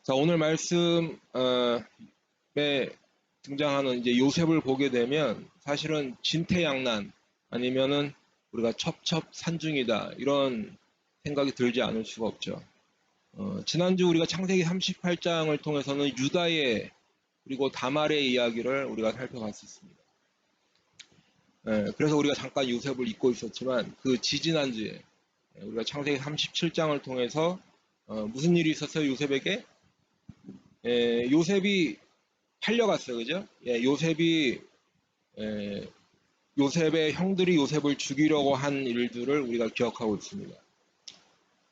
자, 오늘 말씀에 등장하는 이제 요셉을 보게 되면 사실은 진퇴양난 아니면은 우리가 첩첩산중이다 이런 생각이 들지 않을 수가 없죠. 지난주 우리가 창세기 38장을 통해서는 유다의 그리고 다말의 이야기를 우리가 살펴봤었습니다. 그래서 우리가 잠깐 요셉을 잊고 있었지만 그 지지난주에 우리가 창세기 37장을 통해서 무슨 일이 있었어요? 요셉에게? 요셉이 팔려갔어요. 그죠? 요셉의 형들이 요셉을 죽이려고 한 일들을 우리가 기억하고 있습니다.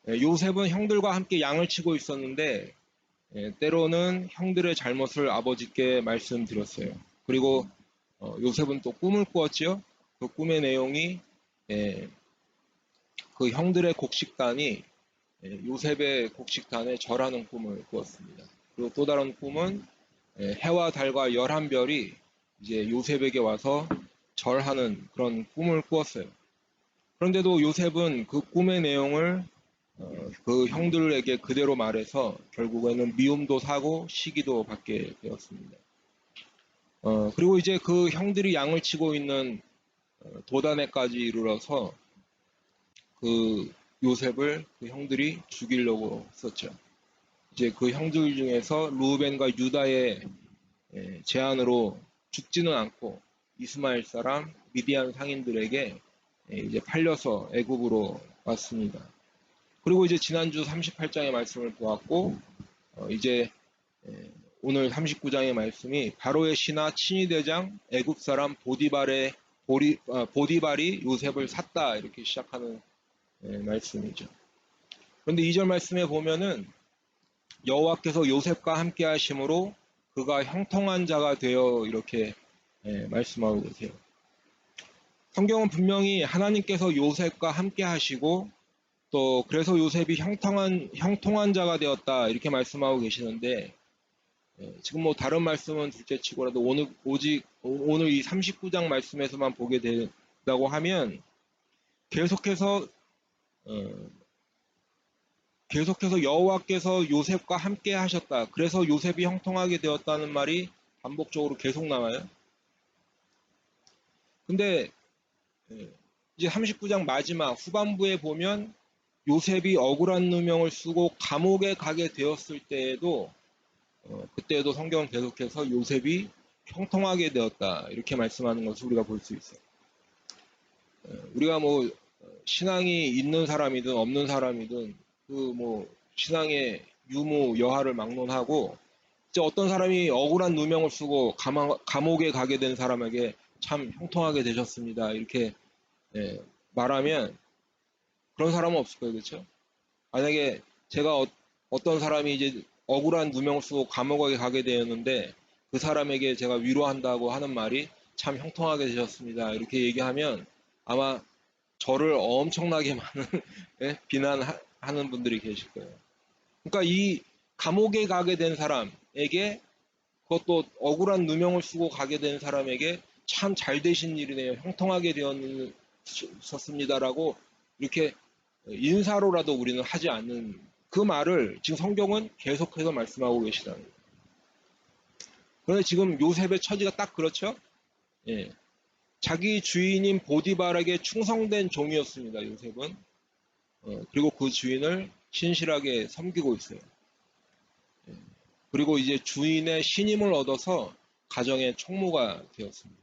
요셉은 형들과 함께 양을 치고 있었는데 때로는 형들의 잘못을 아버지께 말씀드렸어요. 그리고 요셉은 또 꿈을 꾸었죠. 그 꿈의 내용이 그 형들의 곡식단이 요셉의 곡식단에 절하는 꿈을 꾸었습니다. 그리고 또 다른 꿈은 해와 달과 11별이 이제 요셉에게 와서 절하는 그런 꿈을 꾸었어요. 그런데도 요셉은 그 꿈의 내용을 그 형들에게 그대로 말해서 결국에는 미움도 사고 시기도 받게 되었습니다. 그리고 이제 그 형들이 양을 치고 있는 도단에까지 이르러서 그 요셉을 그 형들이 죽이려고 썼죠. 이제 그 형들 중에서 루벤과 유다의 제안으로 죽지는 않고 이스마엘 사람 미디안 상인들에게 이제 팔려서 애굽으로 왔습니다. 그리고 이제 지난주 38장의 말씀을 보았고 이제 오늘 39장의 말씀이 바로의 신하 친위대장 애굽 사람 보디발이 요셉을 샀다 이렇게 시작하는 말씀이죠. 그런데 2절 말씀에 보면은 여호와께서 요셉과 함께 하심으로 그가 형통한 자가 되어 이렇게 말씀하고 계세요. 성경은 분명히 하나님께서 요셉과 함께 하시고 또 그래서 요셉이 형통한 자가 되었다 이렇게 말씀하고 계시는데 지금 뭐 다른 말씀은 둘째치고라도 오늘 이 39장 말씀에서만 보게 된다고 하면 계속해서 여호와께서 요셉과 함께 하셨다. 그래서 요셉이 형통하게 되었다는 말이 반복적으로 계속 나와요. 근데 이제 39장 마지막 후반부에 보면 요셉이 억울한 누명을 쓰고 감옥에 가게 되었을 때에도 그때도 성경은 계속해서 요셉이 형통하게 되었다 이렇게 말씀하는 것을 우리가 볼 수 있어요. 우리가 뭐 신앙이 있는 사람이든 없는 사람이든 그 뭐 신앙의 유무 여하를 막론하고 이제 어떤 사람이 억울한 누명을 쓰고 감옥에 가게 된 사람에게 참 형통하게 되셨습니다 이렇게 말하면 그런 사람은 없을 거예요. 그렇죠? 만약에 제가 어떤 사람이 이제 억울한 누명을 쓰고 감옥에 가게 되었는데 그 사람에게 제가 위로한다고 하는 말이 참 형통하게 되셨습니다 이렇게 얘기하면 아마 저를 엄청나게 많은 비난하는 분들이 계실 거예요. 그러니까 이 감옥에 가게 된 사람에게 그것도 억울한 누명을 쓰고 가게 된 사람에게 참 잘 되신 일이네요. 형통하게 되었습니다라고 이렇게 인사로라도 우리는 하지 않는 그 말을 지금 성경은 계속해서 말씀하고 계시다는 거예요. 그런데 지금 요셉의 처지가 딱 그렇죠? 예. 자기 주인인 보디발에게 충성된 종이었습니다. 요셉은. 그리고 그 주인을 신실하게 섬기고 있어요. 그리고 이제 주인의 신임을 얻어서 가정의 총무가 되었습니다.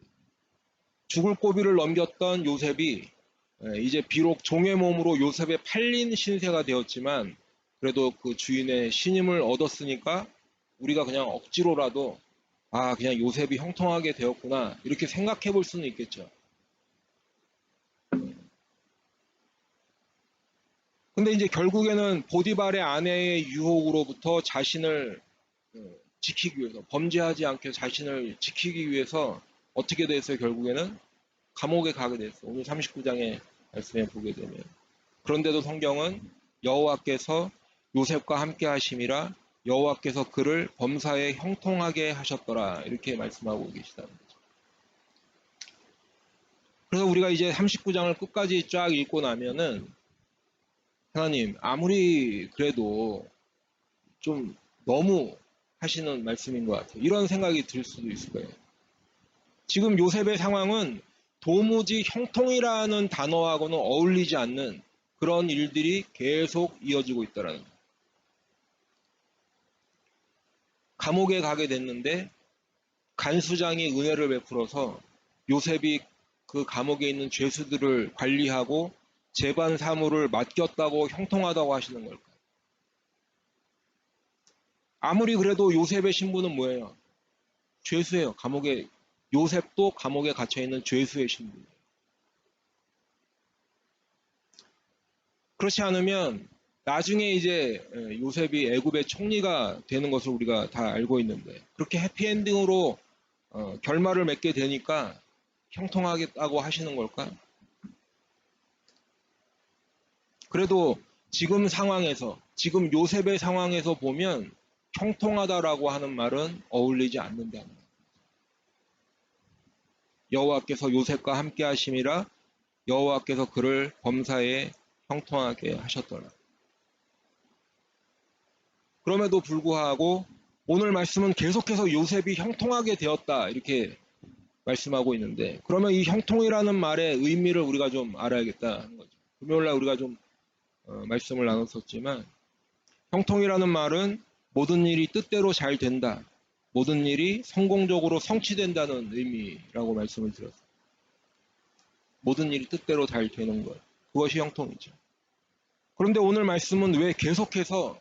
죽을 고비를 넘겼던 요셉이 이제 비록 종의 몸으로 요셉에 팔린 신세가 되었지만 그래도 그 주인의 신임을 얻었으니까 우리가 그냥 억지로라도 그냥 요셉이 형통하게 되었구나 이렇게 생각해 볼 수는 있겠죠. 근데 이제 결국에는 보디발의 아내의 유혹으로부터 자신을 지키기 위해서 범죄하지 않게 자신을 지키기 위해서 어떻게 됐어요? 결국에는 감옥에 가게 됐어요. 오늘 39장의 말씀에 보게 되면 그런데도 성경은 여호와께서 요셉과 함께 하심이라 여호와께서 그를 범사에 형통하게 하셨더라 이렇게 말씀하고 계시다는 거죠. 그래서 우리가 이제 39장을 끝까지 쫙 읽고 나면은 하나님 아무리 그래도 좀 너무 하시는 말씀인 것 같아요. 이런 생각이 들 수도 있을 거예요. 지금 요셉의 상황은 도무지 형통이라는 단어하고는 어울리지 않는 그런 일들이 계속 이어지고 있다는 거예요. 감옥에 가게 됐는데 간수장이 은혜를 베풀어서 요셉이 그 감옥에 있는 죄수들을 관리하고 재반 사무를 맡겼다고 형통하다고 하시는 걸까요? 아무리 그래도 요셉의 신분은 뭐예요? 죄수예요. 요셉도 감옥에 갇혀있는 죄수의 신분이에요. 그렇지 않으면 나중에 이제 요셉이 애굽의 총리가 되는 것을 우리가 다 알고 있는데 그렇게 해피엔딩으로 결말을 맺게 되니까 형통하겠다고 하시는 걸까? 그래도 지금 지금 요셉의 상황에서 보면 형통하다라고 하는 말은 어울리지 않는다는 거예요. 여호와께서 요셉과 함께 하심이라 여호와께서 그를 범사에 형통하게 하셨더라. 그럼에도 불구하고 오늘 말씀은 계속해서 요셉이 형통하게 되었다 이렇게 말씀하고 있는데 그러면 이 형통이라는 말의 의미를 우리가 좀 알아야겠다는 거죠. 금요일날 우리가 좀 말씀을 나눴었지만 형통이라는 말은 모든 일이 뜻대로 잘 된다. 모든 일이 성공적으로 성취된다는 의미라고 말씀을 드렸어요. 모든 일이 뜻대로 잘 되는 것. 그것이 형통이죠. 그런데 오늘 말씀은 왜 계속해서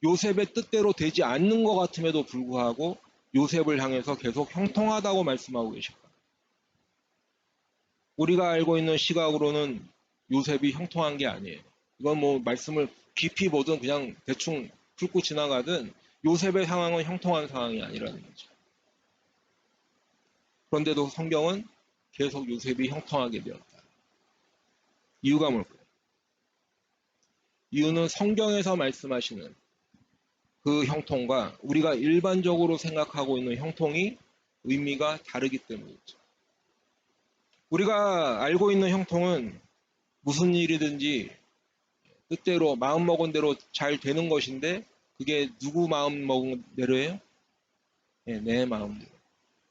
요셉의 뜻대로 되지 않는 것 같음에도 불구하고 요셉을 향해서 계속 형통하다고 말씀하고 계실까? 우리가 알고 있는 시각으로는 요셉이 형통한 게 아니에요. 이건 뭐 말씀을 깊이 보든 그냥 대충 훑고 지나가든 요셉의 상황은 형통한 상황이 아니라는 거죠. 그런데도 성경은 계속 요셉이 형통하게 되었다. 이유가 뭘까요? 이유는 성경에서 말씀하시는 그 형통과 우리가 일반적으로 생각하고 있는 형통이 의미가 다르기 때문이죠. 우리가 알고 있는 형통은 무슨 일이든지 뜻대로 마음먹은 대로 잘 되는 것인데 그게 누구 마음먹은 대로예요? 네, 내 마음대로.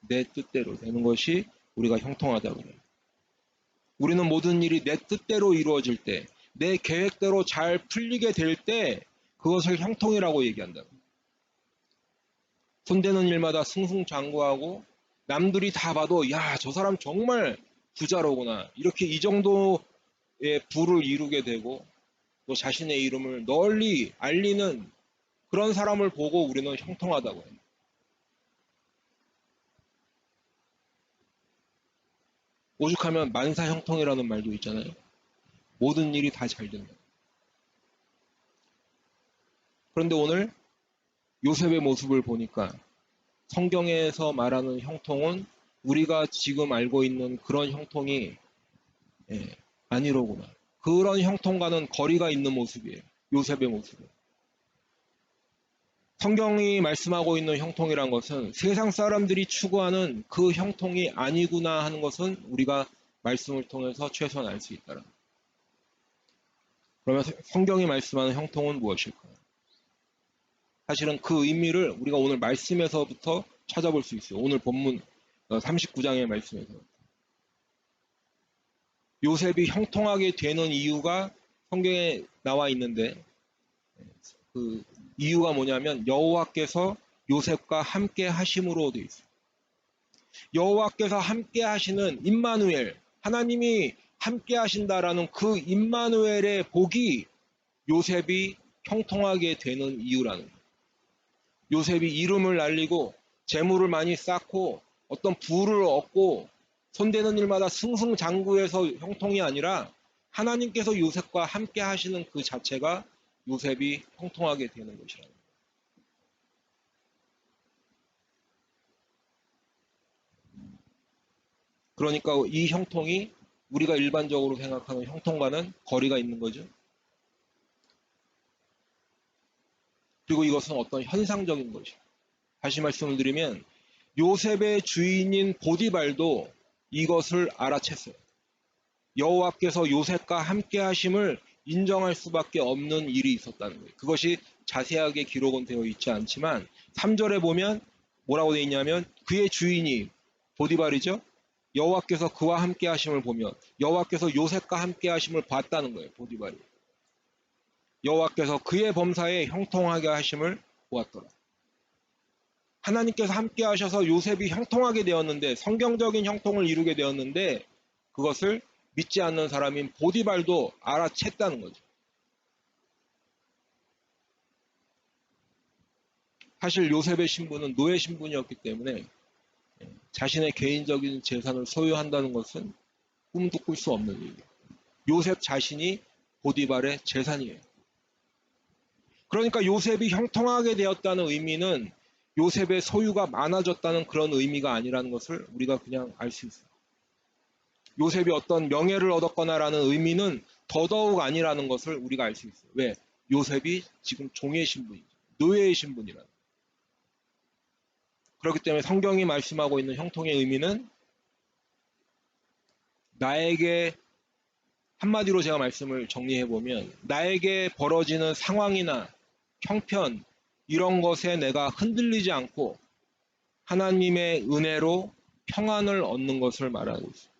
내 뜻대로 되는 것이 우리가 형통하다고 해요. 우리는 모든 일이 내 뜻대로 이루어질 때, 내 계획대로 잘 풀리게 될 때 그것을 형통이라고 얘기한다. 손대는 일마다 승승장구하고 남들이 다 봐도 야, 저 사람 정말 부자로구나. 이렇게 이 정도의 부를 이루게 되고 또 자신의 이름을 널리 알리는 그런 사람을 보고 우리는 형통하다고 해요. 오죽하면 만사형통이라는 말도 있잖아요. 모든 일이 다 잘 된다. 그런데 오늘 요셉의 모습을 보니까 성경에서 말하는 형통은 우리가 지금 알고 있는 그런 형통이 아니로구나. 그런 형통과는 거리가 있는 모습이에요. 요셉의 모습은. 성경이 말씀하고 있는 형통이란 것은 세상 사람들이 추구하는 그 형통이 아니구나 하는 것은 우리가 말씀을 통해서 최소한 알 수 있다라. 그러면 성경이 말씀하는 형통은 무엇일까요? 사실은 그 의미를 우리가 오늘 말씀에서부터 찾아볼 수 있어요. 오늘 본문 39장의 말씀에서. 요셉이 형통하게 되는 이유가 성경에 나와 있는데 그 이유가 뭐냐면 여호와께서 요셉과 함께 하심으로 되어 있어요. 여호와께서 함께 하시는 임마누엘, 하나님이 함께 하신다라는 그 임마누엘의 복이 요셉이 형통하게 되는 이유라는 거예요. 요셉이 이름을 날리고 재물을 많이 쌓고 어떤 부를 얻고 손대는 일마다 승승장구해서 형통이 아니라 하나님께서 요셉과 함께 하시는 그 자체가 요셉이 형통하게 되는 것이라는 거예요. 그러니까 이 형통이 우리가 일반적으로 생각하는 형통과는 거리가 있는 거죠. 그리고 이것은 어떤 현상적인 것이죠. 다시 말씀을 드리면 요셉의 주인인 보디발도 이것을 알아챘어요. 여호와께서 요셉과 함께 하심을 인정할 수밖에 없는 일이 있었다는 거예요. 그것이 자세하게 기록은 되어 있지 않지만 3절에 보면 뭐라고 되어 있냐면 그의 주인이 보디발이죠. 여호와께서 그와 함께 하심을 보며 여호와께서 요셉과 함께 하심을 봤다는 거예요. 보디발이. 여호와께서 그의 범사에 형통하게 하심을 보았더라. 하나님께서 함께 하셔서 요셉이 형통하게 되었는데 성경적인 형통을 이루게 되었는데 그것을 믿지 않는 사람인 보디발도 알아챘다는 거죠. 사실 요셉의 신분은 노예 신분이었기 때문에 자신의 개인적인 재산을 소유한다는 것은 꿈도 꿀 수 없는 일이에요. 요셉 자신이 보디발의 재산이에요. 그러니까 요셉이 형통하게 되었다는 의미는 요셉의 소유가 많아졌다는 그런 의미가 아니라는 것을 우리가 그냥 알 수 있어요. 요셉이 어떤 명예를 얻었거나라는 의미는 더더욱 아니라는 것을 우리가 알 수 있어요. 왜? 요셉이 지금 종의 신분이죠. 노예의 신분이라는. 그렇기 때문에 성경이 말씀하고 있는 형통의 의미는 나에게 한마디로 제가 말씀을 정리해 보면 나에게 벌어지는 상황이나 형편 이런 것에 내가 흔들리지 않고 하나님의 은혜로 평안을 얻는 것을 말하고 있습니다.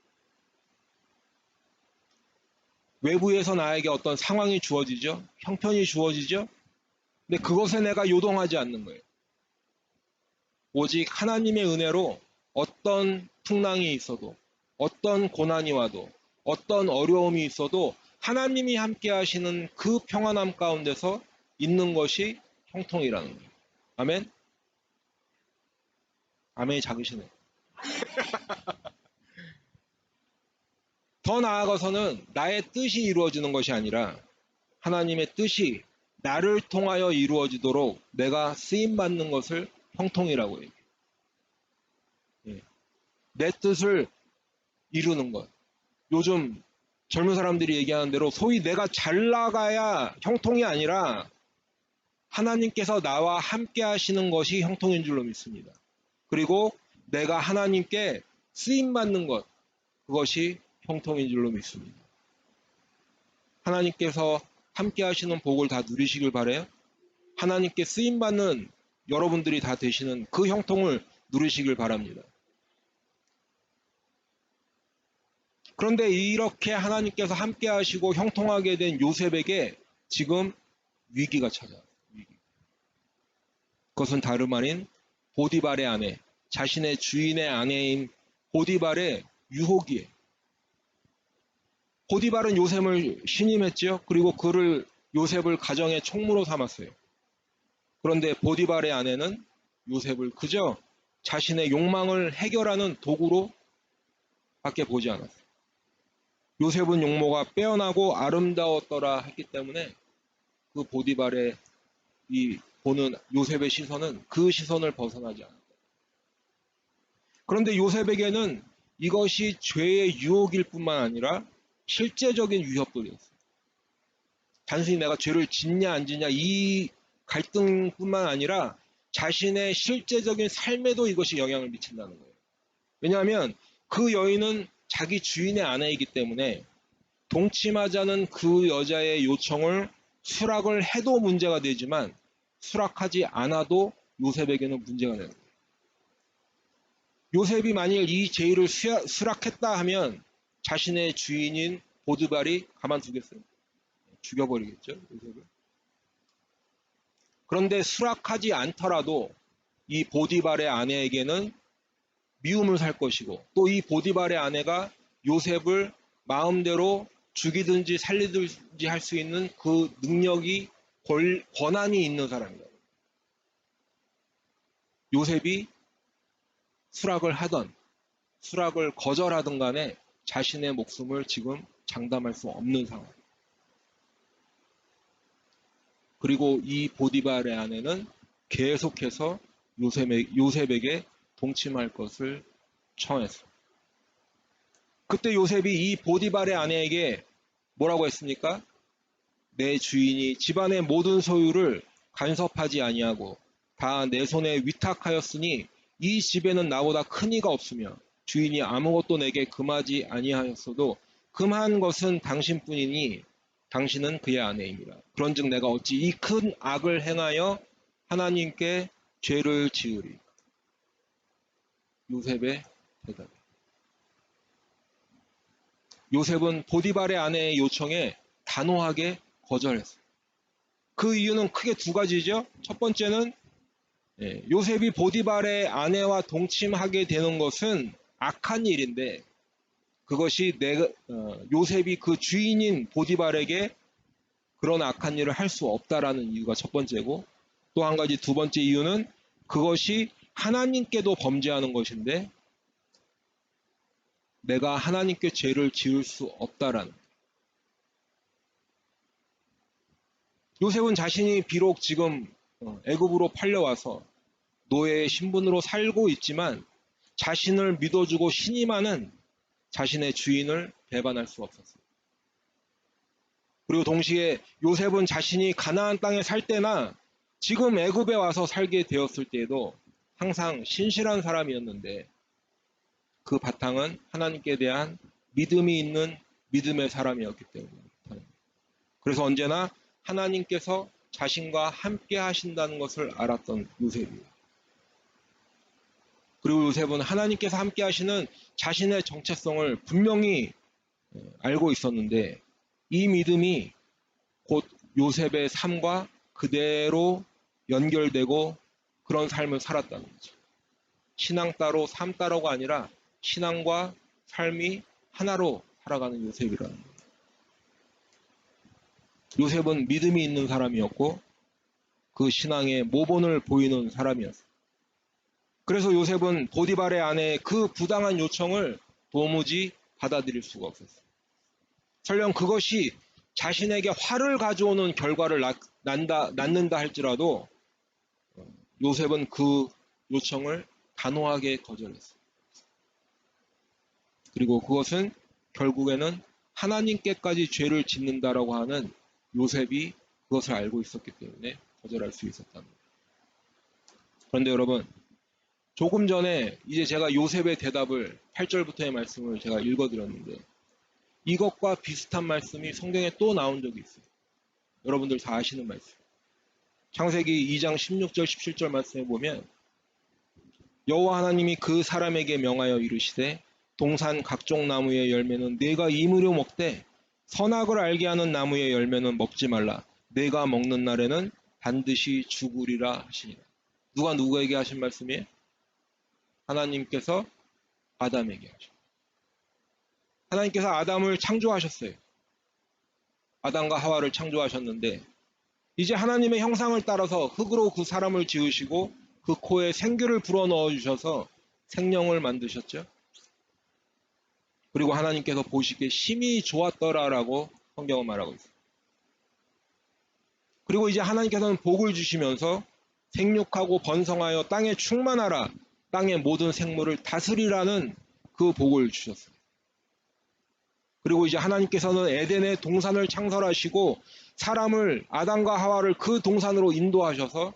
외부에서 나에게 어떤 상황이 주어지죠. 형편이 주어지죠. 근데 그것에 내가 요동하지 않는 거예요. 오직 하나님의 은혜로 어떤 풍랑이 있어도 어떤 고난이 와도 어떤 어려움이 있어도 하나님이 함께 하시는 그 평안함 가운데서 있는 것이 형통이라는 거예요. 아멘? 아멘이 작으시네요. 더 나아가서는 나의 뜻이 이루어지는 것이 아니라 하나님의 뜻이 나를 통하여 이루어지도록 내가 쓰임받는 것을 형통이라고 해요. 내 뜻을 이루는 것. 요즘 젊은 사람들이 얘기하는 대로 소위 내가 잘 나가야 형통이 아니라 하나님께서 나와 함께 하시는 것이 형통인 줄로 믿습니다. 그리고 내가 하나님께 쓰임받는 것, 그것이 형통인 줄로 믿습니다. 하나님께서 함께 하시는 복을 다 누리시길 바라요. 하나님께 쓰임받는 여러분들이 다 되시는 그 형통을 누리시길 바랍니다. 그런데 이렇게 하나님께서 함께 하시고 형통하게 된 요셉에게 지금 위기가 찾아와요. 위기. 그것은 다름 아닌 보디발의 아내, 자신의 주인의 아내인 보디발의 유혹이에요. 보디발은 요셉을 신임했죠. 그리고 그를 요셉을 가정의 총무로 삼았어요. 그런데 보디발의 아내는 요셉을 그저 자신의 욕망을 해결하는 도구로 밖에 보지 않았어요. 요셉은 용모가 빼어나고 아름다웠더라 했기 때문에 그 보디발의 이 보는 요셉의 시선은 그 시선을 벗어나지 않았다. 그런데 요셉에게는 이것이 죄의 유혹일 뿐만 아니라 실제적인 위협도 되었어요. 단순히 내가 죄를 짓냐 안 짓냐 이 갈등뿐만 아니라 자신의 실제적인 삶에도 이것이 영향을 미친다는 거예요. 왜냐하면 그 여인은 자기 주인의 아내이기 때문에 동침하자는 그 여자의 요청을 수락을 해도 문제가 되지만 수락하지 않아도 요셉에게는 문제가 되는 거예요. 요셉이 만일 이 제의를 수락했다 하면 자신의 주인인 보디발이 가만두겠어요? 죽여버리겠죠, 요셉을. 그런데 수락하지 않더라도 이 보디발의 아내에게는 미움을 살 것이고 또 이 보디발의 아내가 요셉을 마음대로 죽이든지 살리든지 할 수 있는 그 능력이 권한이 있는 사람이다. 요셉이 수락을 하던 수락을 거절하든 간에 자신의 목숨을 지금 장담할 수 없는 상황. 그리고 이 보디발의 아내는 계속해서 요셉에게 동침할 것을 청했어. 그때 요셉이 이 보디발의 아내에게 뭐라고 했습니까? 내 주인이 집안의 모든 소유를 간섭하지 아니하고 다 내 손에 위탁하였으니 이 집에는 나보다 큰 이가 없으며 주인이 아무것도 내게 금하지 아니하였어도 금한 것은 당신뿐이니 당신은 그의 아내입니다. 그런즉 내가 어찌 이 큰 악을 행하여 하나님께 죄를 지으리. 요셉의 대답. 요셉은 보디발의 아내의 요청에 단호하게 거절했어요. 그 이유는 크게 두 가지죠. 첫 번째는 요셉이 보디발의 아내와 동침하게 되는 것은 악한 일인데 그것이 요셉이 그 주인인 보디발에게 그런 악한 일을 할 수 없다라는 이유가 첫 번째고, 또 한 가지 두 번째 이유는 그것이 하나님께도 범죄하는 것인데 내가 하나님께 죄를 지을 수 없다라는. 요셉은 자신이 비록 지금 애굽으로 팔려와서 노예의 신분으로 살고 있지만 자신을 믿어주고 신임하는 자신의 주인을 배반할 수 없었어요. 그리고 동시에 요셉은 자신이 가나안 땅에 살 때나 지금 애굽에 와서 살게 되었을 때에도 항상 신실한 사람이었는데 그 바탕은 하나님께 대한 믿음이 있는 믿음의 사람이었기 때문입니다. 그래서 언제나 하나님께서 자신과 함께 하신다는 것을 알았던 요셉이에요. 그리고 요셉은 하나님께서 함께 하시는 자신의 정체성을 분명히 알고 있었는데 이 믿음이 곧 요셉의 삶과 그대로 연결되고 그런 삶을 살았다는 거죠. 신앙 따로 삶 따로가 아니라 신앙과 삶이 하나로 살아가는 요셉이라는 거예요. 요셉은 믿음이 있는 사람이었고 그 신앙의 모본을 보이는 사람이었어요. 그래서 요셉은 보디발의 아내의 그 부당한 요청을 도무지 받아들일 수가 없었어요. 설령 그것이 자신에게 화를 가져오는 결과를 낳는다 할지라도 요셉은 그 요청을 단호하게 거절했어요. 그리고 그것은 결국에는 하나님께까지 죄를 짓는다라고 하는 요셉이 그것을 알고 있었기 때문에 거절할 수 있었다는 거예요. 그런데 여러분, 조금 전에 이제 제가 요셉의 대답을 8절부터의 말씀을 제가 읽어드렸는데 이것과 비슷한 말씀이 성경에 또 나온 적이 있어요. 여러분들 다 아시는 말씀. 창세기 2장 16절 17절 말씀에 보면 여호와 하나님이 그 사람에게 명하여 이르시되 동산 각종 나무의 열매는 네가 임으로 먹되 선악을 알게 하는 나무의 열매는 먹지 말라. 네가 먹는 날에는 반드시 죽으리라 하시니라. 누가 누구에게 하신 말씀이에요? 하나님께서 아담에게 하셨어요. 하나님께서 아담을 창조하셨어요. 아담과 하와를 창조하셨는데 이제 하나님의 형상을 따라서 흙으로 그 사람을 지으시고 그 코에 생기를 불어넣어 주셔서 생명을 만드셨죠. 그리고 하나님께서 보시기에 심히 좋았더라라고 성경은 말하고 있어요. 그리고 이제 하나님께서는 복을 주시면서 생육하고 번성하여 땅에 충만하라, 땅의 모든 생물을 다스리라는 그 복을 주셨어요. 그리고 이제 하나님께서는 에덴의 동산을 창설하시고 사람을 아담과 하와를 그 동산으로 인도하셔서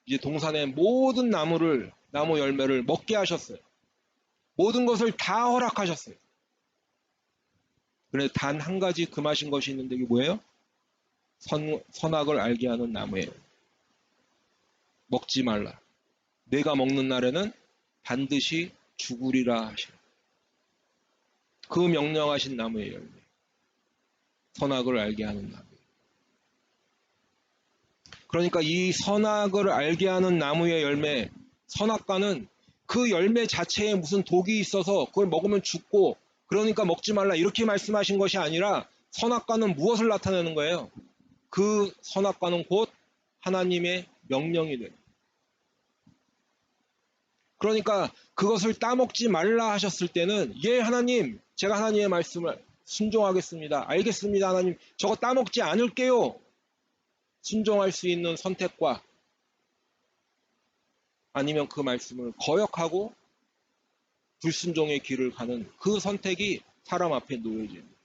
이제 동산의 모든 나무 열매를 먹게 하셨어요. 모든 것을 다 허락하셨어요. 그런데 단 한 가지 금하신 것이 있는데 이게 뭐예요? 선악을 알게 하는 나무예요. 먹지 말라. 내가 먹는 날에는 반드시 죽으리라 하시라. 그 명령하신 나무의 열매. 선악을 알게 하는 나무. 그러니까 이 선악을 알게 하는 나무의 열매, 선악과는 그 열매 자체에 무슨 독이 있어서 그걸 먹으면 죽고 그러니까 먹지 말라 이렇게 말씀하신 것이 아니라 선악과는 무엇을 나타내는 거예요? 그 선악과는 곧 하나님의 명령이 돼요. 그러니까 그것을 따먹지 말라 하셨을 때는 예 하나님, 제가 하나님의 말씀을 순종하겠습니다. 알겠습니다 하나님, 저거 따먹지 않을게요. 순종할 수 있는 선택과 아니면 그 말씀을 거역하고 불순종의 길을 가는 그 선택이 사람 앞에 놓여집니다.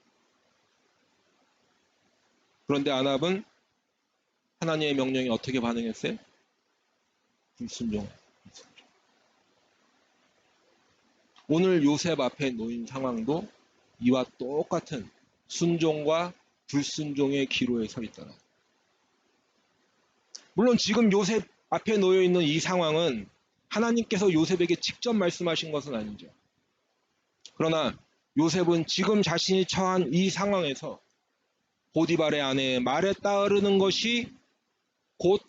그런데 아합은 하나님의 명령에 어떻게 반응했어요? 불순종했어요. 오늘 요셉 앞에 놓인 상황도 이와 똑같은 순종과 불순종의 기로에 서 있더라. 물론 지금 요셉 앞에 놓여 있는 이 상황은 하나님께서 요셉에게 직접 말씀하신 것은 아니죠. 그러나 요셉은 지금 자신이 처한 이 상황에서 보디발의 아내의 말에 따르는 것이 곧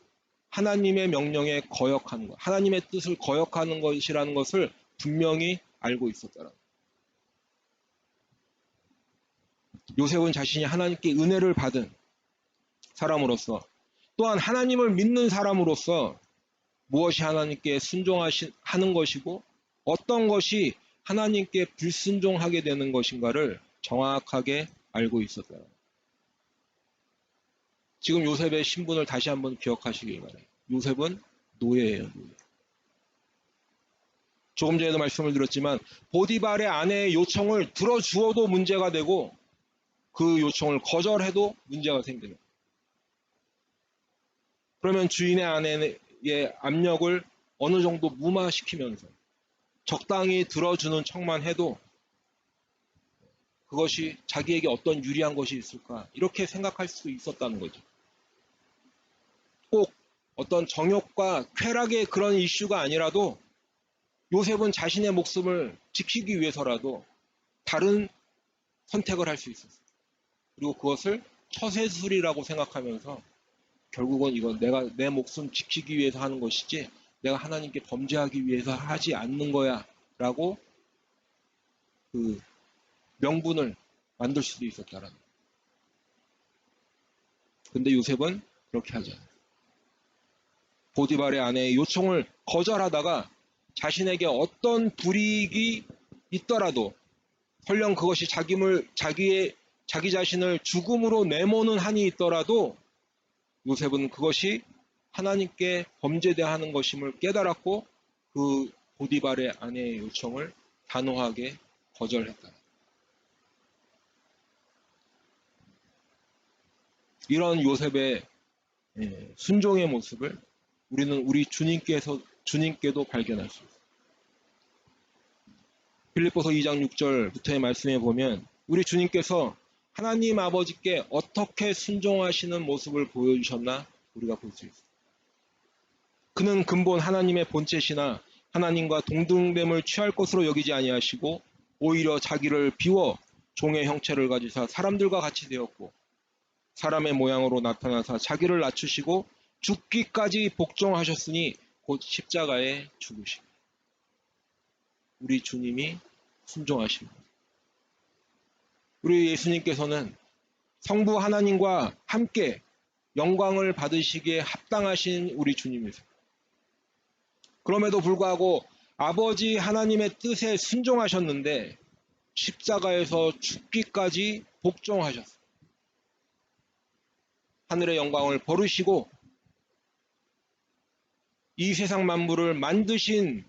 하나님의 명령에 거역하는 것, 하나님의 뜻을 거역하는 것이라는 것을 분명히 알고 있었더라. 요셉은 자신이 하나님께 은혜를 받은 사람으로서 또한 하나님을 믿는 사람으로서 무엇이 하나님께 순종하는 것이고 어떤 것이 하나님께 불순종하게 되는 것인가를 정확하게 알고 있었다. 지금 요셉의 신분을 다시 한번 기억하시기 바랍니다. 요셉은 노예예요. 노예. 조금 전에도 말씀을 드렸지만 보디발의 아내의 요청을 들어주어도 문제가 되고 그 요청을 거절해도 문제가 생깁니다. 그러면 주인의 아내의 압력을 어느 정도 무마시키면서 적당히 들어주는 척만 해도 그것이 자기에게 어떤 유리한 것이 있을까 이렇게 생각할 수 있었다는 거죠. 꼭 어떤 정욕과 쾌락의 그런 이슈가 아니라도 요셉은 자신의 목숨을 지키기 위해서라도 다른 선택을 할 수 있었어요. 그리고 그것을 처세술이라고 생각하면서 결국은 이건 내가 내 목숨 지키기 위해서 하는 것이지 내가 하나님께 범죄하기 위해서 하지 않는 거야 라고 그 명분을 만들 수도 있었다라는 거예요. 근데 요셉은 그렇게 하지 않아요. 보디발의 아내의 요청을 거절하다가 자신에게 어떤 불이익이 있더라도 설령 그것이 자기 자신을 죽음으로 내모는 한이 있더라도 요셉은 그것이 하나님께 범죄대하는 것임을 깨달았고 그 보디발의 아내의 요청을 단호하게 거절했다. 이런 요셉의 순종의 모습을 우리는 우리 주님께도 발견할 수 있습니다. 빌립보서 2장 6절부터의 말씀에 보면 우리 주님께서 하나님 아버지께 어떻게 순종하시는 모습을 보여주셨나 우리가 볼 수 있습니다. 그는 근본 하나님의 본체시나 하나님과 동등됨을 취할 것으로 여기지 아니하시고 오히려 자기를 비워 종의 형체를 가지사 사람들과 같이 되었고 사람의 모양으로 나타나사 자기를 낮추시고 죽기까지 복종하셨으니 곧 십자가에 죽으시고 우리 주님이 순종하십니다. 우리 예수님께서는 성부 하나님과 함께 영광을 받으시기에 합당하신 우리 주님이세요. 그럼에도 불구하고 아버지 하나님의 뜻에 순종하셨는데 십자가에서 죽기까지 복종하셨어요. 하늘의 영광을 버리시고 이 세상 만물을 만드신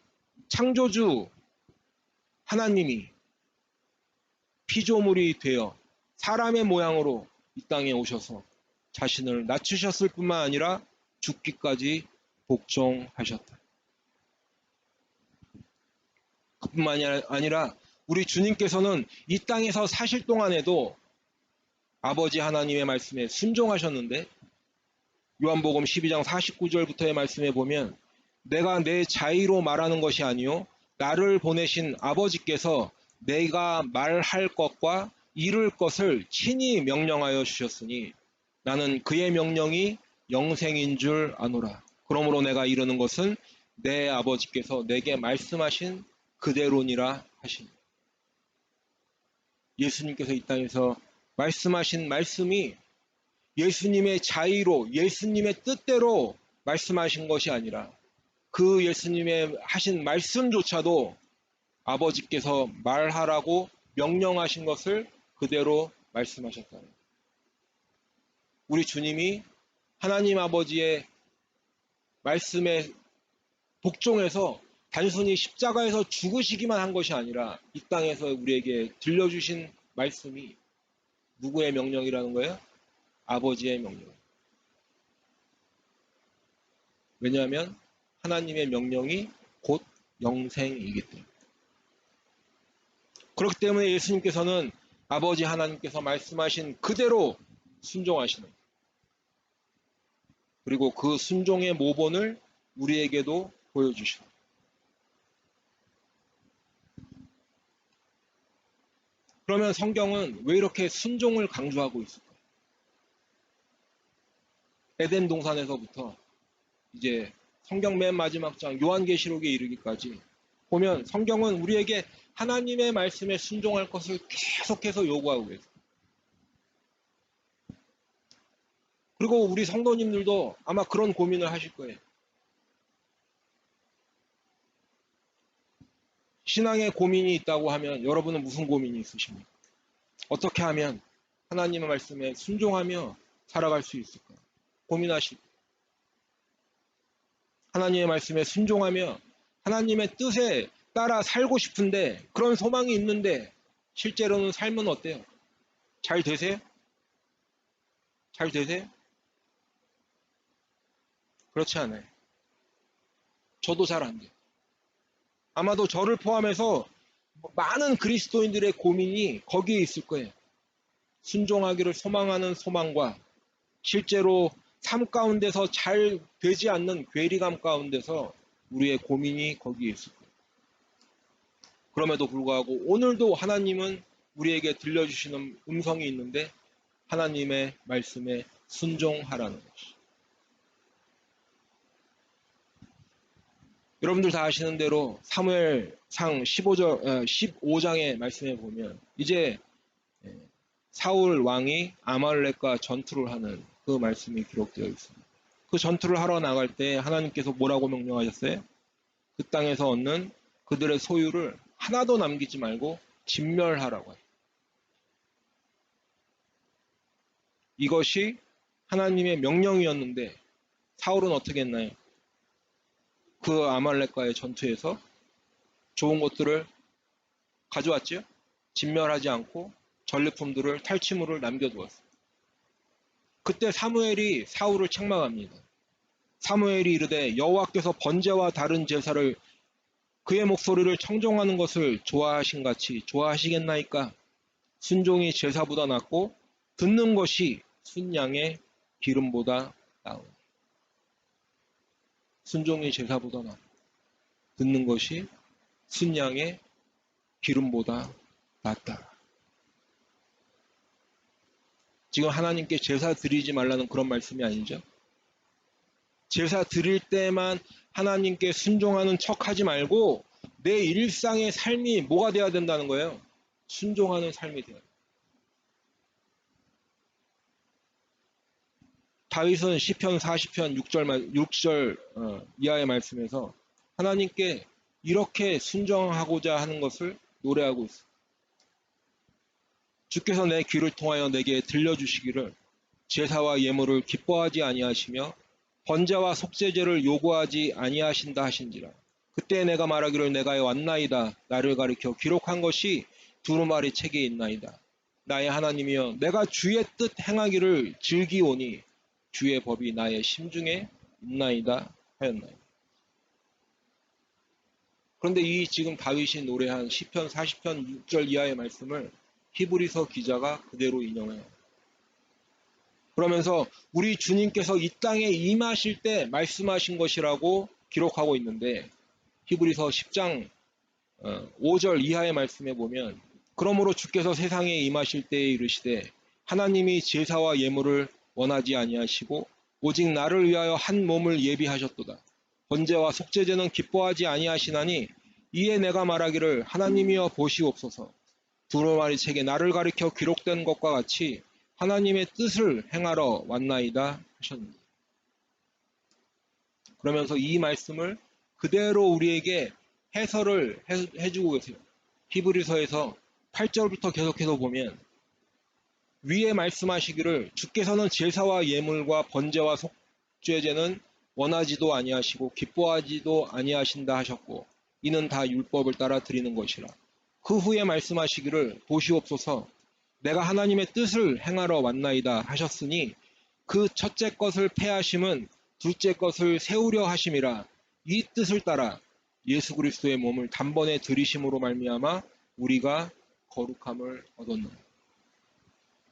창조주 하나님이 피조물이 되어 사람의 모양으로 이 땅에 오셔서 자신을 낮추셨을 뿐만 아니라 죽기까지 복종하셨다. 그뿐만이 아니라 우리 주님께서는 이 땅에서 사실 동안에도 아버지 하나님의 말씀에 순종하셨는데 요한복음 12장 49절부터의 말씀에 보면 내가 내 자의로 말하는 것이 아니요 나를 보내신 아버지께서 내가 말할 것과 이룰 것을 친히 명령하여 주셨으니 나는 그의 명령이 영생인 줄 아노라. 그러므로 내가 이르는 것은 내 아버지께서 내게 말씀하신 그대로니라 하시니. 예수님께서 이 땅에서 말씀하신 말씀이 예수님의 자의로 예수님의 뜻대로 말씀하신 것이 아니라 그 예수님의 하신 말씀조차도 아버지께서 말하라고 명령하신 것을 그대로 말씀하셨다는 거예요. 우리 주님이 하나님 아버지의 말씀에 복종해서 단순히 십자가에서 죽으시기만 한 것이 아니라 이 땅에서 우리에게 들려주신 말씀이 누구의 명령이라는 거예요? 아버지의 명령. 왜냐하면 하나님의 명령이 곧 영생이기 때문에. 그렇기 때문에 예수님께서는 아버지 하나님께서 말씀하신 그대로 순종하시는 것. 그리고 그 순종의 모본을 우리에게도 보여주시는 것. 그러면 성경은 왜 이렇게 순종을 강조하고 있을까요? 에덴 동산에서부터 이제 성경 맨 마지막 장 요한계시록에 이르기까지 보면 성경은 우리에게 하나님의 말씀에 순종할 것을 계속해서 요구하고 계세요. 그리고 우리 성도님들도 아마 그런 고민을 하실 거예요. 신앙에 고민이 있다고 하면 여러분은 무슨 고민이 있으십니까? 어떻게 하면 하나님의 말씀에 순종하며 살아갈 수 있을까? 고민하시고 하나님의 말씀에 순종하며 하나님의 뜻에 따라 살고 싶은데 그런 소망이 있는데 실제로는 삶은 어때요? 잘 되세요? 잘 되세요? 그렇지 않아요. 저도 잘 안 돼요. 아마도 저를 포함해서 많은 그리스도인들의 고민이 거기에 있을 거예요. 순종하기를 소망하는 소망과 실제로 삶 가운데서 잘 되지 않는 괴리감 가운데서 우리의 고민이 거기에 있을 거예요. 그럼에도 불구하고 오늘도 하나님은 우리에게 들려주시는 음성이 있는데 하나님의 말씀에 순종하라는 것이. 여러분들 다 아시는 대로 사무엘상 15장의 말씀에 보면 이제 사울 왕이 아말렉과 전투를 하는 그 말씀이 기록되어 있습니다. 그 전투를 하러 나갈 때 하나님께서 뭐라고 명령하셨어요? 그 땅에서 얻는 그들의 소유를 하나도 남기지 말고 진멸하라고 해요. 이것이 하나님의 명령이었는데 사울은 어떻게 했나요? 그 아말렉과의 전투에서 좋은 것들을 가져왔지요? 진멸하지 않고 전리품들을 탈취물을 남겨두었어요. 그때 사무엘이 사울을 책망합니다. 사무엘이 이르되 여호와께서 번제와 다른 제사를 그의 목소리를 청종하는 것을 좋아하신 같이 좋아하시겠나이까? 순종이 제사보다 낫고 듣는 것이 순양의 기름보다 나으니. 순종이 제사보다 낫고 듣는 것이 순양의 기름보다 낫다. 지금 하나님께 제사 드리지 말라는 그런 말씀이 아니죠. 제사 드릴 때만 하나님께 순종하는 척하지 말고 내 일상의 삶이 뭐가 돼야 된다는 거예요? 순종하는 삶이 돼요. 다윗은 시편 40편 6절 이하의 말씀에서 하나님께 이렇게 순종하고자 하는 것을 노래하고 있습니다. 주께서 내 귀를 통하여 내게 들려주시기를 제사와 예물을 기뻐하지 아니하시며 번제와 속죄제를 요구하지 아니하신다 하신지라. 그때 내가 말하기를 내가 왔나이다. 나를 가리켜 기록한 것이 두루마리 책에 있나이다. 나의 하나님이여 내가 주의 뜻 행하기를 즐기오니 주의 법이 나의 심중에 있나이다 하였나이다. 그런데 이 지금 다윗이 노래한 시편 40편 6절 이하의 말씀을 히브리서 기자가 그대로 인용해요. 그러면서 우리 주님께서 이 땅에 임하실 때 말씀하신 것이라고 기록하고 있는데 히브리서 10장 5절 이하의 말씀에 보면 그러므로 주께서 세상에 임하실 때에 이르시되 하나님이 제사와 예물을 원하지 아니하시고 오직 나를 위하여 한 몸을 예비하셨도다. 번제와 속죄제는 기뻐하지 아니하시나니 이에 내가 말하기를 하나님이여 보시옵소서. 두루마리 책에 나를 가리켜 기록된 것과 같이 하나님의 뜻을 행하러 왔나이다 하셨습니다. 그러면서 이 말씀을 그대로 우리에게 해설을 해주고 계세요. 히브리서에서 8절부터 계속해서 보면 위에 말씀하시기를 주께서는 제사와 예물과 번제와 속죄제는 원하지도 아니하시고 기뻐하지도 아니하신다 하셨고 이는 다 율법을 따라 드리는 것이라. 그 후에 말씀하시기를 보시옵소서 내가 하나님의 뜻을 행하러 왔나이다 하셨으니 그 첫째 것을 패하심은 둘째 것을 세우려 하심이라. 이 뜻을 따라 예수 그리스도의 몸을 단번에 들이심으로 말미암아 우리가 거룩함을 얻었노라.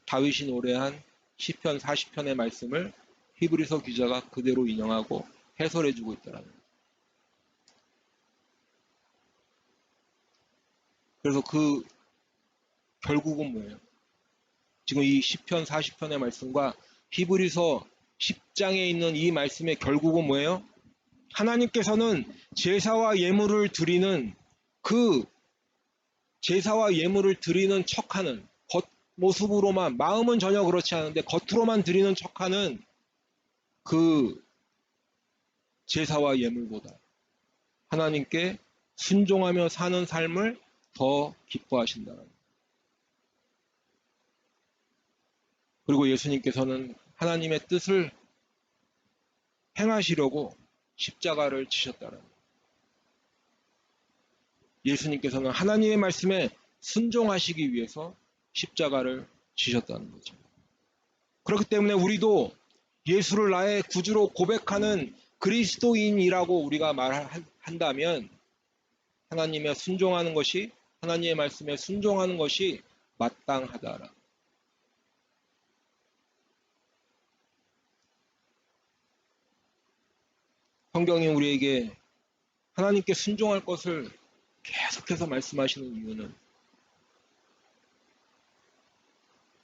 다윗이 노래한 시편 40편의 말씀을 히브리서 기자가 그대로 인용하고 해설해주고 있더라는 거예요. 그래서 그 결국은 뭐예요? 지금 이 시편 40편의 말씀과 히브리서 10장에 있는 이 말씀의 결국은 뭐예요? 하나님께서는 제사와 예물을 드리는 그 제사와 예물을 드리는 척하는 겉모습으로만, 마음은 전혀 그렇지 않은데 겉으로만 드리는 척하는 그 제사와 예물보다 하나님께 순종하며 사는 삶을 더 기뻐하신다. 그리고 예수님께서는 하나님의 뜻을 행하시려고 십자가를 지셨다는 거예요. 예수님께서는 하나님의 말씀에 순종하시기 위해서 십자가를 지셨다는 거죠. 그렇기 때문에 우리도 예수를 나의 구주로 고백하는 그리스도인이라고 우리가 말한다면 하나님의 순종하는 것이, 하나님의 말씀에 순종하는 것이 마땅하다라. 성경이 우리에게 하나님께 순종할 것을 계속해서 말씀하시는 이유는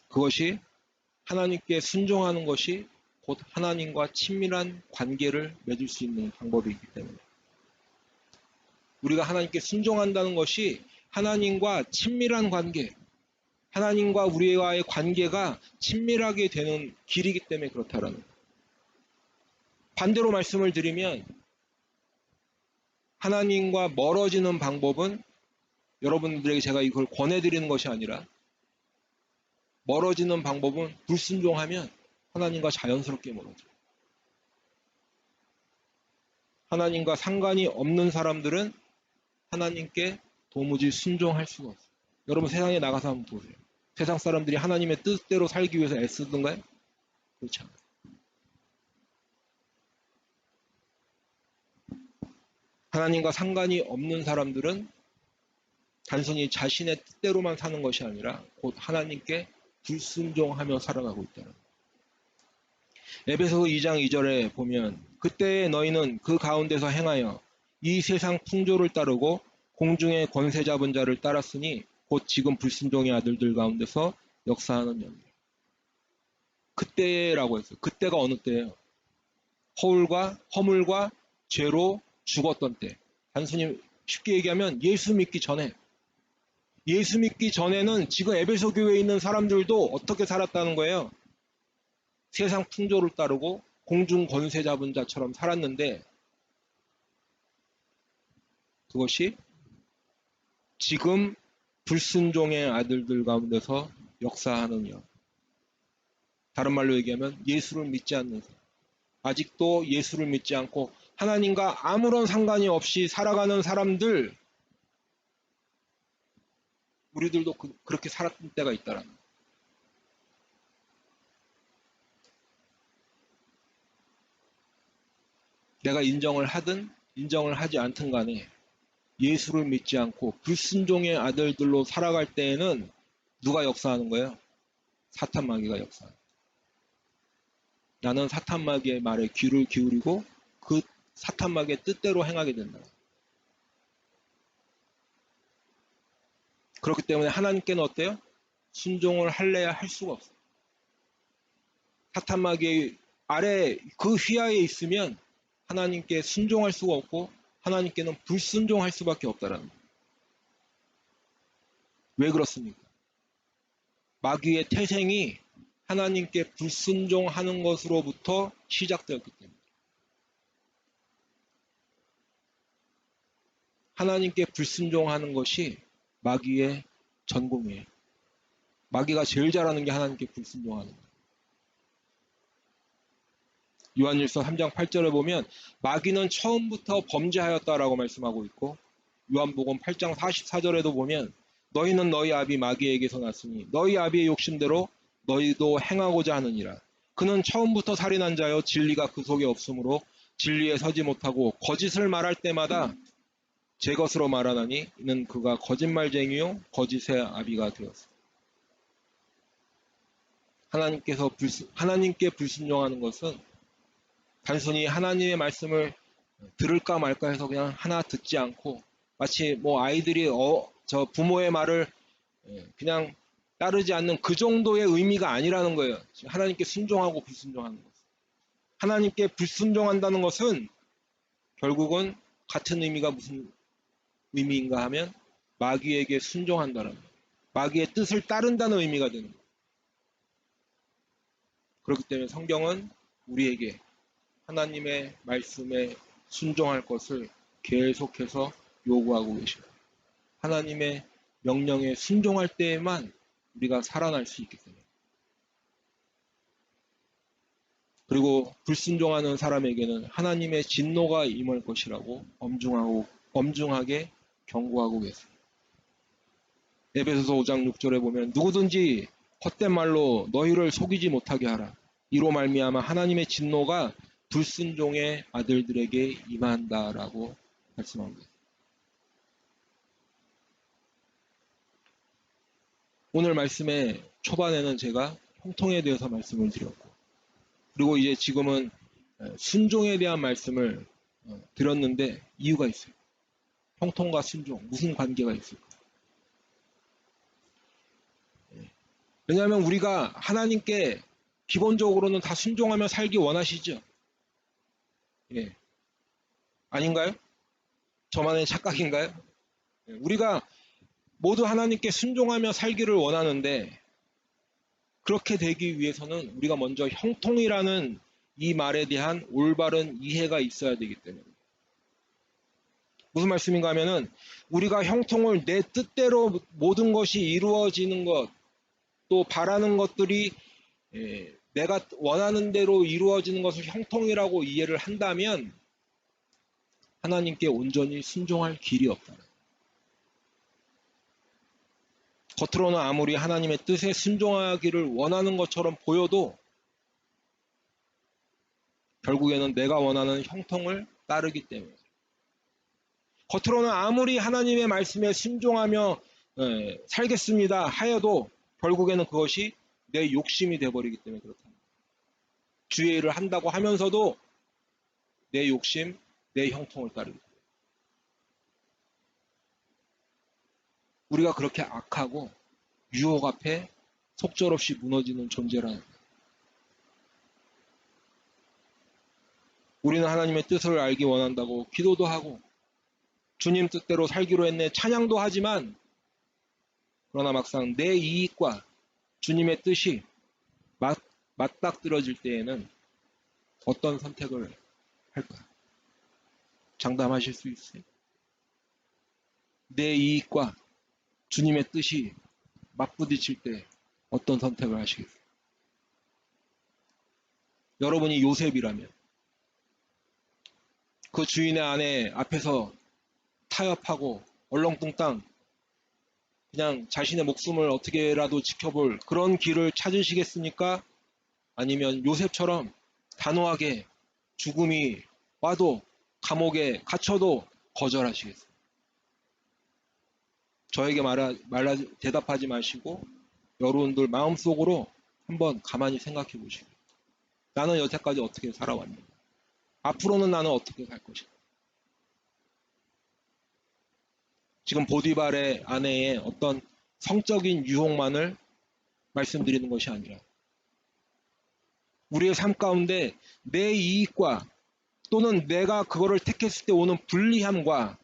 그것이 하나님께 순종하는 것이 곧 하나님과 친밀한 관계를 맺을 수 있는 방법이기 때문에 우리가 하나님께 순종한다는 것이 하나님과 친밀한 관계, 하나님과 우리와의 관계가 친밀하게 되는 길이기 때문에 그렇다라는 거예요. 반대로 말씀을 드리면 하나님과 멀어지는 방법은 여러분들에게 제가 이걸 권해드리는 것이 아니라 멀어지는 방법은 불순종하면 하나님과 자연스럽게 멀어져요. 하나님과 상관이 없는 사람들은 하나님께 도무지 순종할 수가 없어요. 여러분 세상에 나가서 한번 보세요. 세상 사람들이 하나님의 뜻대로 살기 위해서 애쓰던가요? 그렇지 않아요. 하나님과 상관이 없는 사람들은 단순히 자신의 뜻대로만 사는 것이 아니라 곧 하나님께 불순종하며 살아가고 있다는 거예요. 에베소서 2장 2절에 보면 그때 너희는 그 가운데서 행하여 이 세상 풍조를 따르고 공중의 권세 잡은 자를 따랐으니 곧 지금 불순종의 아들들 가운데서 역사하는 연대. 그때라고 했어요. 그때가 어느 때예요? 허물과 죄로 죽었던 때. 단순히 쉽게 얘기하면 예수 믿기 전에. 예수 믿기 전에는 지금 에베소 교회에 있는 사람들도 어떻게 살았다는 거예요? 세상 풍조를 따르고 공중 권세 잡은 자처럼 살았는데 그것이 지금 불순종의 아들들 가운데서 역사하는 영. 다른 말로 얘기하면 예수를 믿지 않는 사람. 아직도 예수를 믿지 않고 하나님과 아무런 상관이 없이 살아가는 사람들, 우리들도 그렇게 살았던 때가 있다라는 거예요. 내가 인정을 하든 인정을 하지 않든 간에 예수를 믿지 않고 불순종의 아들들로 살아갈 때에는 누가 역사하는 거예요? 사탄 마귀가 역사하는 거예요. 나는 사탄 마귀의 말에 귀를 기울이고 그 사탄 마귀의 뜻대로 행하게 된다. 그렇기 때문에 하나님께는 어때요? 순종을 할래야 할 수가 없어요. 사탄 마귀의 아래 그 휘하에 있으면 하나님께 순종할 수가 없고 하나님께는 불순종할 수밖에 없다라는 거예요. 왜 그렇습니까? 마귀의 태생이 하나님께 불순종하는 것으로부터 시작되었기 때문에 하나님께 불순종하는 것이 마귀의 전공이에요. 마귀가 제일 잘하는 게 하나님께 불순종하는 거예요. 요한일서 3장 8절에 보면 마귀는 처음부터 범죄하였다라고 말씀하고 있고 요한복음 8장 44절에도 보면 너희는 너희 아비 마귀에게서 났으니 너희 아비의 욕심대로 너희도 행하고자 하느니라. 그는 처음부터 살인한 자여 진리가 그 속에 없으므로 진리에 서지 못하고 거짓을 말할 때마다 제 것으로 말하나니 이는 그가 거짓말쟁이요 거짓의 아비가 되었습니다. 하나님께 불순종하는 것은 단순히 하나님의 말씀을 들을까 말까 해서 그냥 하나 듣지 않고 마치 뭐 아이들이 저 부모의 말을 그냥 따르지 않는 그 정도의 의미가 아니라는 거예요. 하나님께 순종하고 불순종하는 것. 하나님께 불순종한다는 것은 결국은 같은 의미가 무슨 의미인가 하면 마귀에게 순종한다는 거예요. 마귀의 뜻을 따른다는 의미가 되는 거예요. 그렇기 때문에 성경은 우리에게 하나님의 말씀에 순종할 것을 계속해서 요구하고 계십니다. 하나님의 명령에 순종할 때에만 우리가 살아날 수 있기 때문에. 그리고 불순종하는 사람에게는 하나님의 진노가 임할 것이라고 엄중하게 경고하고 계십니다. 에베소서 5장 6절에 보면 누구든지 헛된 말로 너희를 속이지 못하게 하라. 이로 말미암아 하나님의 진노가 불순종의 아들들에게 임한다라고 말씀합니다. 오늘 말씀의 초반에는 제가 형통에 대해서 말씀을 드렸고, 그리고 이제 지금은 순종에 대한 말씀을 드렸는데 이유가 있어요. 형통과 순종, 무슨 관계가 있을까? 왜냐하면 우리가 하나님께 기본적으로는 다 순종하며 살기 원하시죠? 예. 아닌가요? 저만의 착각인가요? 예. 우리가 모두 하나님께 순종하며 살기를 원하는데 그렇게 되기 위해서는 우리가 먼저 형통이라는 이 말에 대한 올바른 이해가 있어야 되기 때문에. 무슨 말씀인가 하면은 우리가 형통을 내 뜻대로 모든 것이 이루어지는 것, 또 바라는 것들이 내가 원하는 대로 이루어지는 것을 형통이라고 이해를 한다면 하나님께 온전히 순종할 길이 없다. 겉으로는 아무리 하나님의 뜻에 순종하기를 원하는 것처럼 보여도 결국에는 내가 원하는 형통을 따르기 때문에. 겉으로는 아무리 하나님의 말씀에 순종하며 살겠습니다 하여도 결국에는 그것이 내 욕심이 되어버리기 때문에 그렇답니다. 주의 일을 한다고 하면서도 내 욕심, 내 형통을 따르기 때문에. 우리가 그렇게 악하고 유혹 앞에 속절없이 무너지는 존재라는 거예요. 우리는 하나님의 뜻을 알기 원한다고 기도도 하고 주님 뜻대로 살기로 했네 찬양도 하지만 그러나 막상 내 이익과 주님의 뜻이 맞닥뜨려질 때에는 어떤 선택을 할까? 장담하실 수 있어요? 내 이익과 주님의 뜻이 맞부딪힐 때 어떤 선택을 하시겠어요? 여러분이 요셉이라면 그 주인의 아내 앞에서 타협하고 얼렁뚱땅 그냥 자신의 목숨을 어떻게라도 지켜볼 그런 길을 찾으시겠습니까? 아니면 요셉처럼 단호하게 죽음이 와도 감옥에 갇혀도 거절하시겠어요? 저에게 대답하지 마시고 여러분들 마음속으로 한번 가만히 생각해 보시고 나는 여태까지 어떻게 살아왔는가? 앞으로는 나는 어떻게 살 것인가? 지금 보디발의 아내의 어떤 성적인 유혹만을 말씀드리는 것이 아니라 우리의 삶 가운데 내 이익과 또는 내가 그거를 택했을 때 오는 불리함과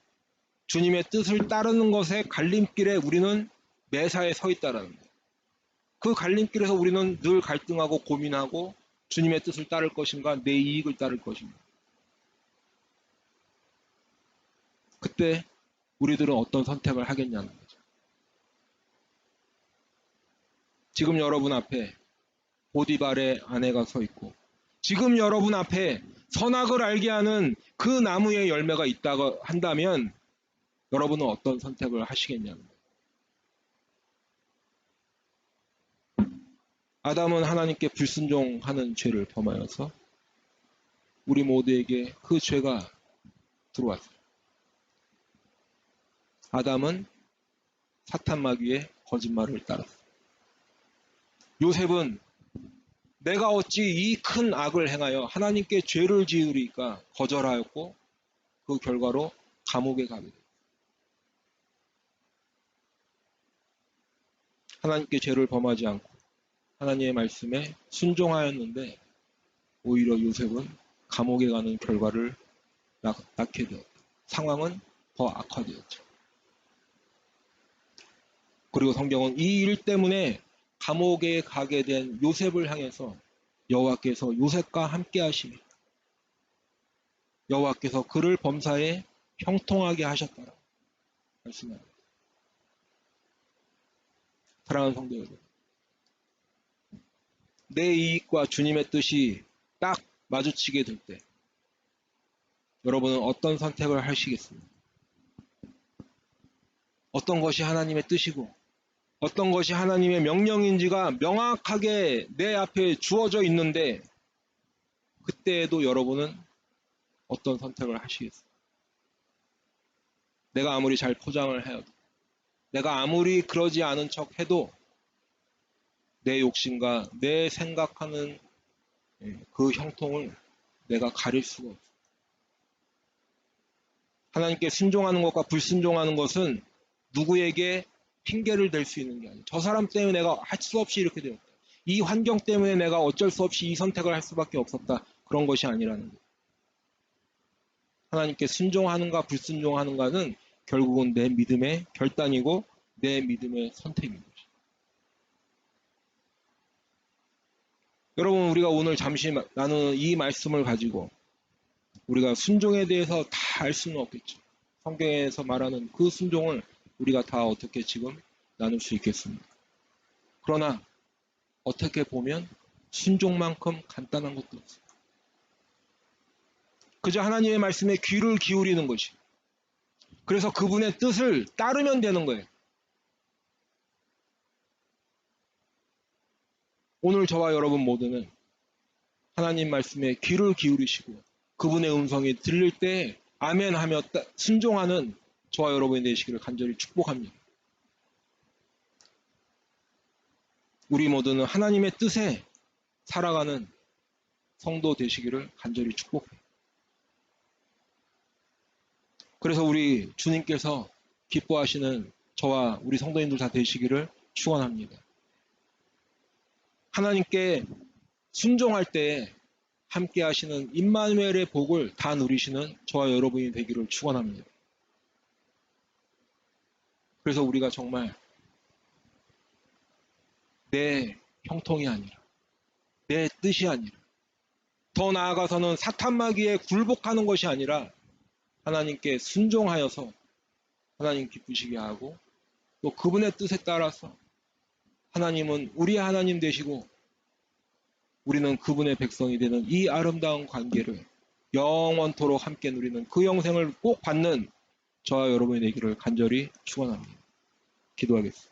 주님의 뜻을 따르는 것의 갈림길에 우리는 매사에 서 있다라는 거예요. 그 갈림길에서 우리는 늘 갈등하고 고민하고 주님의 뜻을 따를 것인가 내 이익을 따를 것인가. 그때 우리들은 어떤 선택을 하겠냐는 거죠. 지금 여러분 앞에 보디발의 아내가 서 있고 지금 여러분 앞에 선악을 알게 하는 그 나무의 열매가 있다고 한다면 여러분은 어떤 선택을 하시겠냐는 거예요. 아담은 하나님께 불순종하는 죄를 범하여서 우리 모두에게 그 죄가 들어왔어요. 아담은 사탄 마귀의 거짓말을 따랐어요. 요셉은 내가 어찌 이 큰 악을 행하여 하나님께 죄를 지으리까 거절하였고 그 결과로 감옥에 가게 됩니다. 하나님께 죄를 범하지 않고 하나님의 말씀에 순종하였는데 오히려 요셉은 감옥에 가는 결과를 낳게 되었다. 상황은 더 악화되었죠. 그리고 성경은 이 일 때문에 감옥에 가게 된 요셉을 향해서 여호와께서 요셉과 함께 하시며 여호와께서 그를 범사에 형통하게 하셨다라고 말씀합니다. 사랑하는 성도 여러분, 내 이익과 주님의 뜻이 딱 마주치게 될 때 여러분은 어떤 선택을 하시겠습니까? 어떤 것이 하나님의 뜻이고 어떤 것이 하나님의 명령인지가 명확하게 내 앞에 주어져 있는데 그때에도 여러분은 어떤 선택을 하시겠어요? 내가 아무리 잘 포장을 해도 내가 아무리 그러지 않은 척 해도 내 욕심과 내 생각하는 그 형통을 내가 가릴 수가 없어요. 하나님께 순종하는 것과 불순종하는 것은 누구에게 핑계를 댈 수 있는 게 아니에요. 저 사람 때문에 내가 할 수 없이 이렇게 되었다. 이 환경 때문에 내가 어쩔 수 없이 이 선택을 할 수밖에 없었다. 그런 것이 아니라는 거예요. 하나님께 순종하는가 불순종하는가는 결국은 내 믿음의 결단이고 내 믿음의 선택인 거죠. 여러분, 우리가 오늘 잠시 나누는 이 말씀을 가지고 우리가 순종에 대해서 다 알 수는 없겠죠. 성경에서 말하는 그 순종을 우리가 다 어떻게 지금 나눌 수 있겠습니까? 그러나 어떻게 보면 순종만큼 간단한 것도 없어요. 그저 하나님의 말씀에 귀를 기울이는 것이. 그래서 그분의 뜻을 따르면 되는 거예요. 오늘 저와 여러분 모두는 하나님 말씀에 귀를 기울이시고 그분의 음성이 들릴 때 아멘 하며 순종하는 저와 여러분이 되시기를 간절히 축복합니다. 우리 모두는 하나님의 뜻에 살아가는 성도 되시기를 간절히 축복해요. 그래서 우리 주님께서 기뻐하시는 저와 우리 성도님들 다 되시기를 축원합니다. 하나님께 순종할 때 함께 하시는 임마누엘의 복을 다 누리시는 저와 여러분이 되기를 축원합니다. 그래서 우리가 정말 내 형통이 아니라 내 뜻이 아니라 더 나아가서는 사탄마귀에 굴복하는 것이 아니라 하나님께 순종하여서 하나님 기쁘시게 하고 또 그분의 뜻에 따라서 하나님은 우리의 하나님 되시고 우리는 그분의 백성이 되는 이 아름다운 관계를 영원토록 함께 누리는 그 영생을 꼭 받는 저와 여러분이 되기를 간절히 축원합니다. 기도하겠습니다.